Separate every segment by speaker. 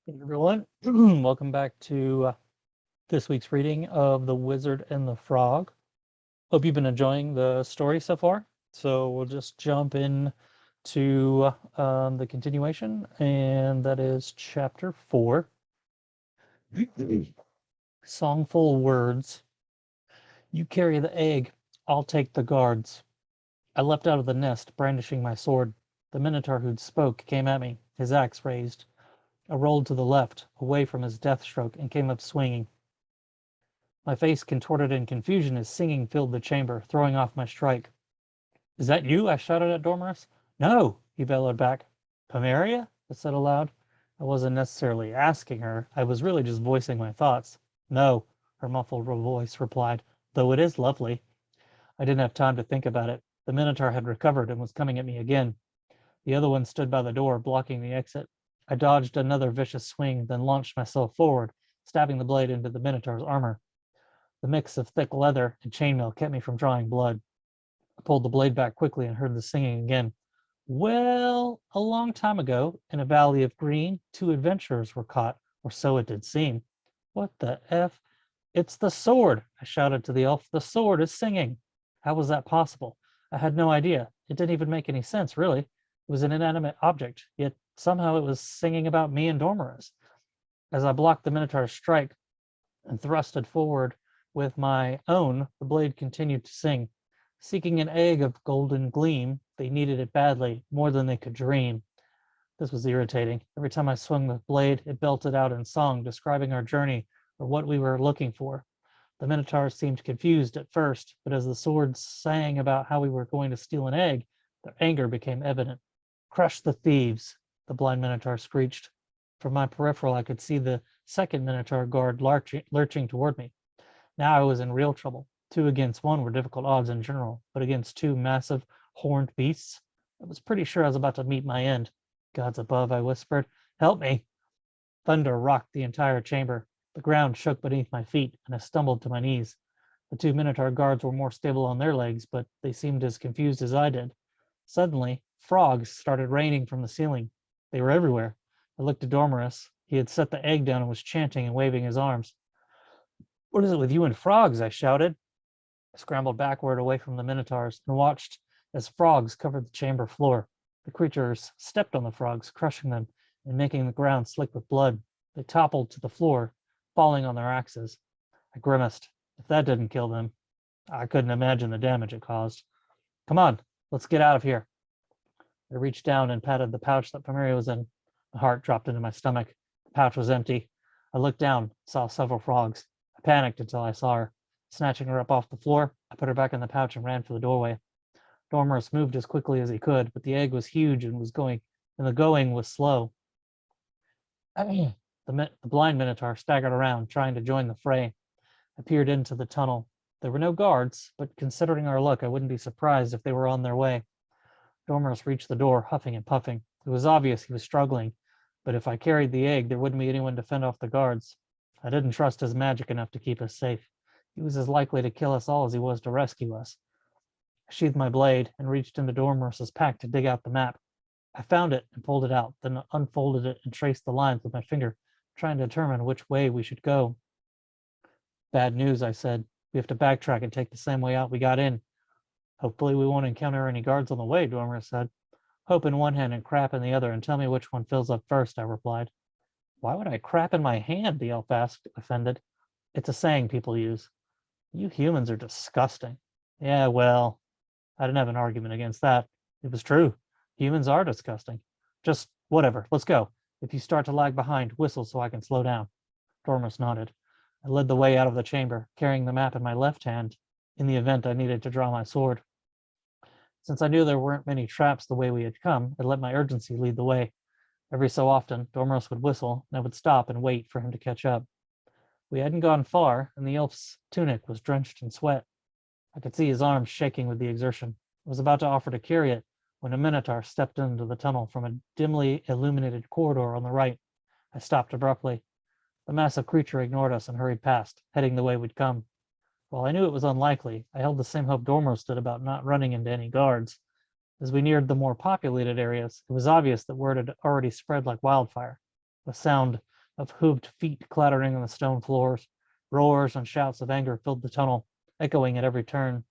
Speaker 1: Hey everyone, welcome back to this week's reading of The Wizard and the Frog. Hope you've been enjoying the story so far. So we'll just jump in to the continuation, and that is chapter 4. Songful Words. You carry the egg, I'll take the guards. I leapt out of the nest, brandishing my sword. The Minotaur who'd spoke came at me, his axe raised. I rolled to the left, away from his death stroke, and came up swinging. My face contorted in confusion as singing filled the chamber, throwing off my strike. "Is that you?" I shouted at Dormerus. "No," he bellowed back. "Pomeria?" I said aloud. I wasn't necessarily asking her. I was really just voicing my thoughts. "No," her muffled voice replied, "though it is lovely." I didn't have time to think about it. The Minotaur had recovered and was coming at me again. The other one stood by the door, blocking the exit. I dodged another vicious swing, then launched myself forward, stabbing the blade into the Minotaur's armor. The mix of thick leather and chainmail kept me from drawing blood. I pulled the blade back quickly and heard the singing again. "Well, a long time ago, in a valley of green, two adventurers were caught, or so it did seem." "What the F? It's the sword!" I shouted to the elf. "The sword is singing." How was that possible? I had no idea. It didn't even make any sense, really. It was an inanimate object, yet somehow it was singing about me and Dormerus. As I blocked the Minotaur's strike and thrusted forward with my own, the blade continued to sing. Seeking an egg of golden gleam, they needed it badly, more than they could dream. This was irritating. Every time I swung the blade, it belted out in song, describing our journey or what we were looking for. The Minotaurs seemed confused at first, but as the sword sang about how we were going to steal an egg, their anger became evident. "Crush the thieves!" the blind Minotaur screeched. From my peripheral, I could see the second Minotaur guard lurching toward me. Now I was in real trouble. 2 against 1 were difficult odds in general, but against two massive, horned beasts, I was pretty sure I was about to meet my end. "Gods above," I whispered. "Help me!" Thunder rocked the entire chamber. The ground shook beneath my feet, and I stumbled to my knees. The two Minotaur guards were more stable on their legs, but they seemed as confused as I did. Suddenly, frogs started raining from the ceiling. They were everywhere. I looked at Dormerus. He had set the egg down and was chanting and waving his arms. "What is it with you and frogs?" I shouted. I scrambled backward away from the Minotaurs and watched as frogs covered the chamber floor. The creatures stepped on the frogs, crushing them and making the ground slick with blood. They toppled to the floor, falling on their axes. I grimaced. If that didn't kill them, I couldn't imagine the damage it caused. "Come on, let's get out of here." I reached down and patted the pouch that Pomeria was in. My heart dropped into my stomach. The pouch was empty. I looked down, saw several frogs. I panicked until I saw her. Snatching her up off the floor, I put her back in the pouch and ran for the doorway. Dormerus moved as quickly as he could, but the egg was huge and the going was slow. The blind Minotaur staggered around, trying to join the fray. I peered into the tunnel. There were no guards, but considering our luck, I wouldn't be surprised if they were on their way. Dormerus reached the door, huffing and puffing. It was obvious he was struggling, but if I carried the egg, there wouldn't be anyone to fend off the guards. I didn't trust his magic enough to keep us safe. He was as likely to kill us all as he was to rescue us. I sheathed my blade and reached into Dormerus's pack to dig out the map. I found it and pulled it out, then unfolded it and traced the lines with my finger, trying to determine which way we should go. "Bad news," I said. "We have to backtrack and take the same way out we got in." "Hopefully we won't encounter any guards on the way," Dormer said. "Hope in one hand and crap in the other, and tell me which one fills up first," I replied. "Why would I crap in my hand?" the elf asked, offended. "It's a saying people use." "You humans are disgusting." "Yeah, well," I didn't have an argument against that. It was true. Humans are disgusting. "Just whatever. Let's go. If you start to lag behind, whistle so I can slow down." Dormus nodded. I led the way out of the chamber, carrying the map in my left hand, in the event I needed to draw my sword. Since I knew there weren't many traps the way we had come, I let my urgency lead the way. Every so often, Dormus would whistle, and I would stop and wait for him to catch up. We hadn't gone far, and the elf's tunic was drenched in sweat. I could see his arms shaking with the exertion. I was about to offer to carry it when a Minotaur stepped into the tunnel from a dimly illuminated corridor on the right. I stopped abruptly. The massive creature ignored us and hurried past, heading the way we'd come. While I knew it was unlikely, I held the same hope Dormer did about not running into any guards. As we neared the more populated areas, it was obvious that word had already spread like wildfire. The sound of hooved feet clattering on the stone floors. Roars and shouts of anger filled the tunnel, echoing at every turn.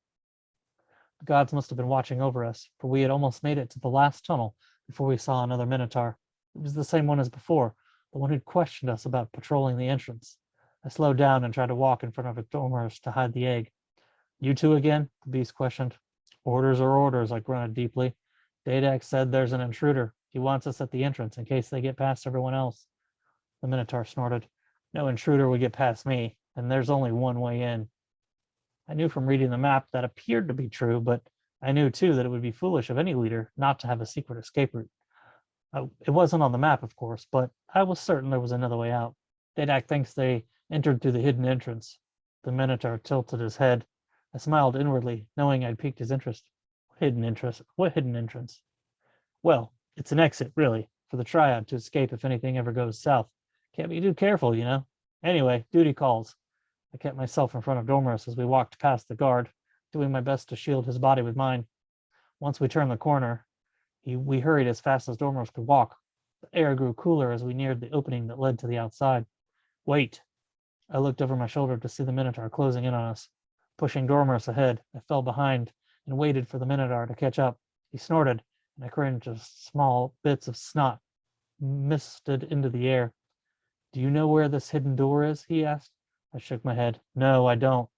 Speaker 1: The gods must have been watching over us, for we had almost made it to the last tunnel before we saw another minotaur. It was the same one as before, the one who'd questioned us about patrolling the entrance. I slowed down and tried to walk in front of Dormer's to hide the egg. You two again? The beast questioned. Orders are orders, I grunted deeply. Dadak said there's an intruder. He wants us at the entrance in case they get past everyone else. The minotaur snorted. No intruder would get past me, and there's only one way in. I knew from reading the map that appeared to be true, but I knew too that it would be foolish of any leader not to have a secret escape route. It wasn't on the map, of course, but I was certain there was another way out. Dadak thinks they entered through the hidden entrance. The minotaur tilted his head. I smiled inwardly, knowing I'd piqued his interest. Hidden interest? What hidden entrance? Well, it's an exit, really, for the triad to escape if anything ever goes south. Can't be too careful, you know. Anyway, duty calls. I kept myself in front of Dormerus as we walked past the guard, doing my best to shield his body with mine. Once we turned the corner, we hurried as fast as Dormerus could walk. The air grew cooler as we neared the opening that led to the outside. Wait. I looked over my shoulder to see the Minotaur closing in on us. Pushing Dormerus ahead, I fell behind and waited for the Minotaur to catch up. He snorted, and I cringed as small bits of snot misted into the air. Do you know where this hidden door is? He asked. I shook my head. No, I don't.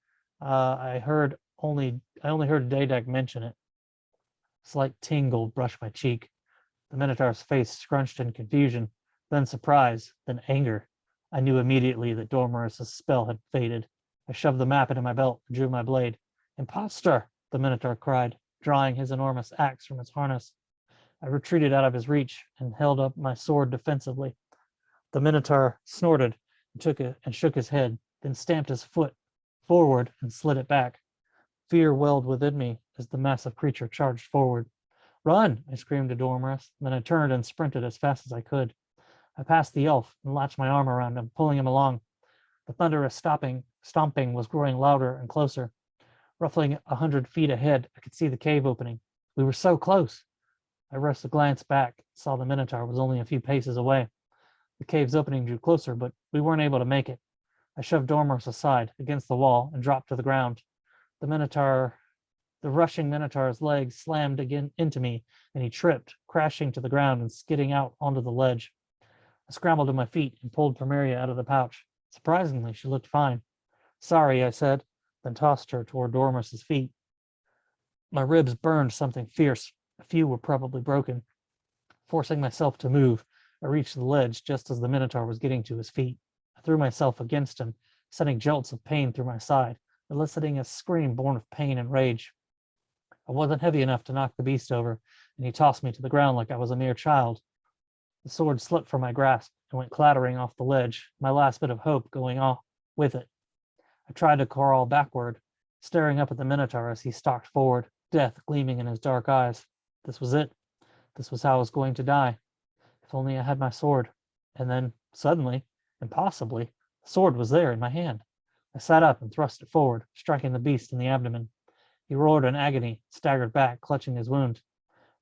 Speaker 1: I only heard Dadak mention it. A slight tingle brushed my cheek. The Minotaur's face scrunched in confusion, then surprise, then anger. I knew immediately that Dormerus' spell had faded. I shoved the map into my belt and drew my blade. Imposter! The Minotaur cried, drawing his enormous axe from its harness. I retreated out of his reach and held up my sword defensively. The Minotaur snorted and shook his head, then stamped his foot forward and slid it back. Fear welled within me as the massive creature charged forward. Run! I screamed to Dormerus, then I turned and sprinted as fast as I could. I passed the elf and latched my arm around him, pulling him along. The thunderous stomping was growing louder and closer. Roughly 100 feet ahead, I could see the cave opening. We were so close. I rushed a glance back, saw the Minotaur was only a few paces away. The cave's opening drew closer, but we weren't able to make it. I shoved Dormerus aside against the wall and dropped to the ground. The rushing Minotaur's legs slammed again into me, and he tripped, crashing to the ground and skidding out onto the ledge. I scrambled to my feet and pulled Primaria out of the pouch. Surprisingly, she looked fine. Sorry, I said, then tossed her toward Dormerus's feet. My ribs burned something fierce. A few were probably broken. Forcing myself to move, I reached the ledge just as the Minotaur was getting to his feet. I threw myself against him, sending jolts of pain through my side, eliciting a scream born of pain and rage. I wasn't heavy enough to knock the beast over, and he tossed me to the ground like I was a mere child. The sword slipped from my grasp and went clattering off the ledge, my last bit of hope going off with it. I tried to crawl backward, staring up at the Minotaur as he stalked forward, death gleaming in his dark eyes. This was it. This was how I was going to die. If only I had my sword. And then, suddenly, impossibly, the sword was there in my hand. I sat up and thrust it forward, striking the beast in the abdomen. He roared in agony, staggered back, clutching his wound.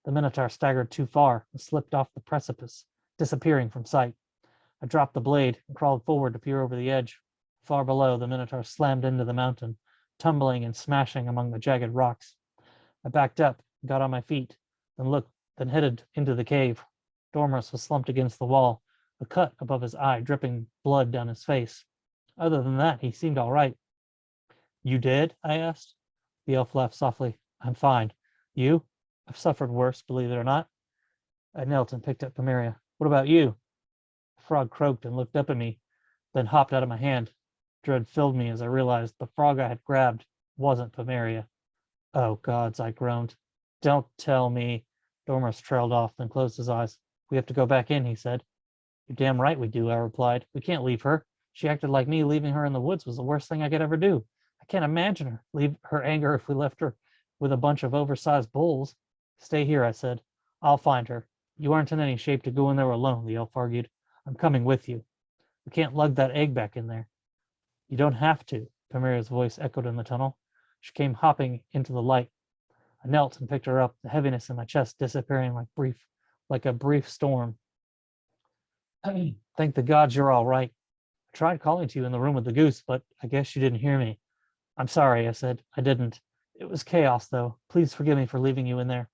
Speaker 1: The Minotaur staggered too far and slipped off the precipice, disappearing from sight. I dropped the blade and crawled forward to peer over the edge. Far below, the Minotaur slammed into the mountain, tumbling and smashing among the jagged rocks. I backed up, got on my feet, then headed into the cave. Dormerus was slumped against the wall, a cut above his eye dripping blood down his face. Other than that, he seemed all right. You dead? I asked. The elf laughed softly. I'm fine. You? I've suffered worse, believe it or not. I knelt and picked up Primaria. What about you? The frog croaked and looked up at me, then hopped out of my hand. Dread filled me as I realized the frog I had grabbed wasn't Primaria. Oh, gods, I groaned. Don't tell me. Dormerus trailed off, then closed his eyes. We have to go back in, he said. You're damn right we do, I replied. We can't leave her. She acted like me. Leaving her in the woods was the worst thing I could ever do. I can't imagine her anger if we left her with a bunch of oversized bulls. Stay here, I said. I'll find her. You aren't in any shape to go in there alone, the elf argued. I'm coming with you. We can't lug that egg back in there. You don't have to, Primaria's voice echoed in the tunnel. She came hopping into the light. I knelt and picked her up, the heaviness in my chest disappearing like a brief storm. Thank the gods you're all right. I tried calling to you in the room with the goose, but I guess you didn't hear me. I'm sorry, I said. I didn't. It was chaos, though. Please forgive me for leaving you in there.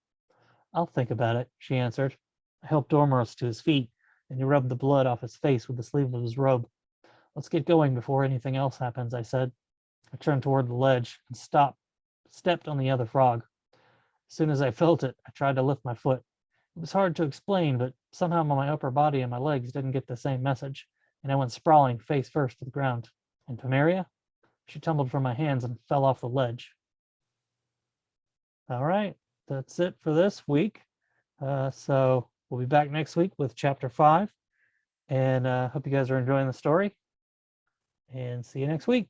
Speaker 1: I'll think about it, she answered. I helped Dormouse to his feet, and he rubbed the blood off his face with the sleeve of his robe. Let's get going before anything else happens, I said. I turned toward the ledge and stepped on the other frog. As soon as I felt it, I tried to lift my foot. It was hard to explain, but somehow my upper body and my legs didn't get the same message, and I went sprawling face first to the ground. And Pomeria? She tumbled from my hands and fell off the ledge. All right, that's it for this week. So we'll be back next week with chapter 5, and hope you guys are enjoying the story. And see you next week.